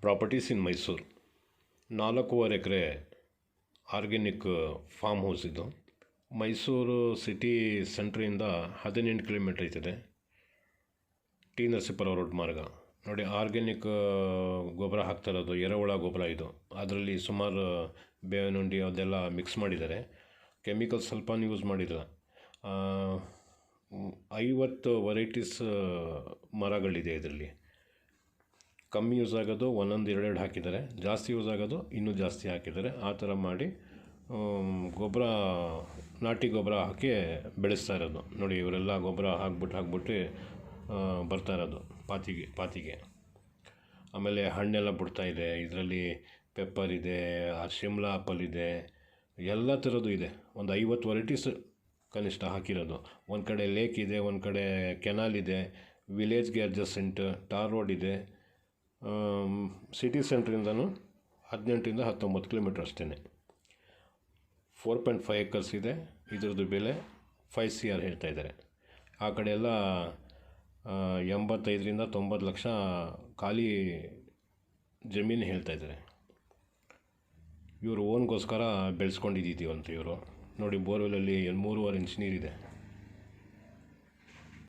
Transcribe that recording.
Properties in Mysuru. 4.5 acre organic farm house ಇದು. Mysuru city ಸೆಂಟ್ರಿಂದ 18 kilometre ಐತಿದೆ. ಟಿ ನರಸೀಪುರ ರೋಡ್ ಮಾರ್ಗ ನೋಡಿ. ಆರ್ಗ್ಯಾನಿಕ್ ಗೊಬ್ಬರ ಹಾಕ್ತಾ ಇರೋದು ಎರೆಹುಳ ಗೊಬ್ಬರ ಇದು. ಅದರಲ್ಲಿ ಸುಮಾರು ಬೇವಿನ ಉಂಡಿ ಅದೆಲ್ಲ ಮಿಕ್ಸ್ ಮಾಡಿದ್ದಾರೆ. ಕೆಮಿಕಲ್ಸ್ ಸ್ವಲ್ಪ ಯೂಸ್ ಮಾಡಿಲ್ಲ. 50 ವೆರೈಟೀಸ್ ಮರಗಳಿದೆ ಇದರಲ್ಲಿ. ಕಮ್ಮಿ ಯೂಸ್ ಆಗೋದು 1-2 ಹಾಕಿದ್ದಾರೆ, ಜಾಸ್ತಿ ಯೂಸ್ ಆಗೋದು ಇನ್ನೂ ಜಾಸ್ತಿ ಹಾಕಿದ್ದಾರೆ. ಆ ಥರ ಮಾಡಿ ಗೊಬ್ಬರ, ನಾಟಿ ಗೊಬ್ಬರ ಹಾಕಿ ಬೆಳೆಸ್ತಾ ಇರೋದು ನೋಡಿ. ಇವರೆಲ್ಲ ಗೊಬ್ಬರ ಹಾಕ್ಬಿಟ್ಟು ಬರ್ತಾ ಇರೋದು ಪಾತಿಗೆ. ಆಮೇಲೆ ಹಣ್ಣೆಲ್ಲ ಬಿಡ್ತಾಯಿದೆ. ಇದರಲ್ಲಿ ಪೆಪ್ಪರ್ ಇದೆ, ಶಿಮ್ಲಾ ಆಪಲ್ ಇದೆ, ಎಲ್ಲ ಥರದ್ದು ಇದೆ. ಒಂದು 50 ವೆರೈಟೀಸ್ ಕನಿಷ್ಠ ಹಾಕಿರೋದು. ಒಂದು ಕಡೆ ಲೇಕ್ ಇದೆ, ಒಂದು ಕಡೆ ಕೆನಾಲ್ ಇದೆ, ವಿಲೇಜ್ಗೆ ಅಡ್ಜಸೆಂಟ್ ಟಾರ್ ರೋಡ್ ಇದೆ. ಸಿಟಿ ಸೆಂಟ್ರಿಂದನೂ 18-19 ಕಿಲೋಮೀಟ್ರ್ ಅಷ್ಟೇ. 4.5 ಎಕರ್ಸ್ ಇದೆ. ಇದ್ರದ್ದು ಬೆಲೆ 5 CR ಹೇಳ್ತಾ ಇದ್ದಾರೆ. ಆ ಕಡೆ ಎಲ್ಲ 85-90 ಲಕ್ಷ ಖಾಲಿ ಜಮೀನು ಹೇಳ್ತಾ ಇದ್ದಾರೆ. ಇವರು ಓನ್ಗೋಸ್ಕರ ಬೆಳೆಸ್ಕೊಂಡಿದ್ದೀವಂತೆ ಇವರು ನೋಡಿ. ಬೋರ್ವೆಲಲ್ಲಿ 3.5 ಇಂಚ್ ನೀರಿದೆ.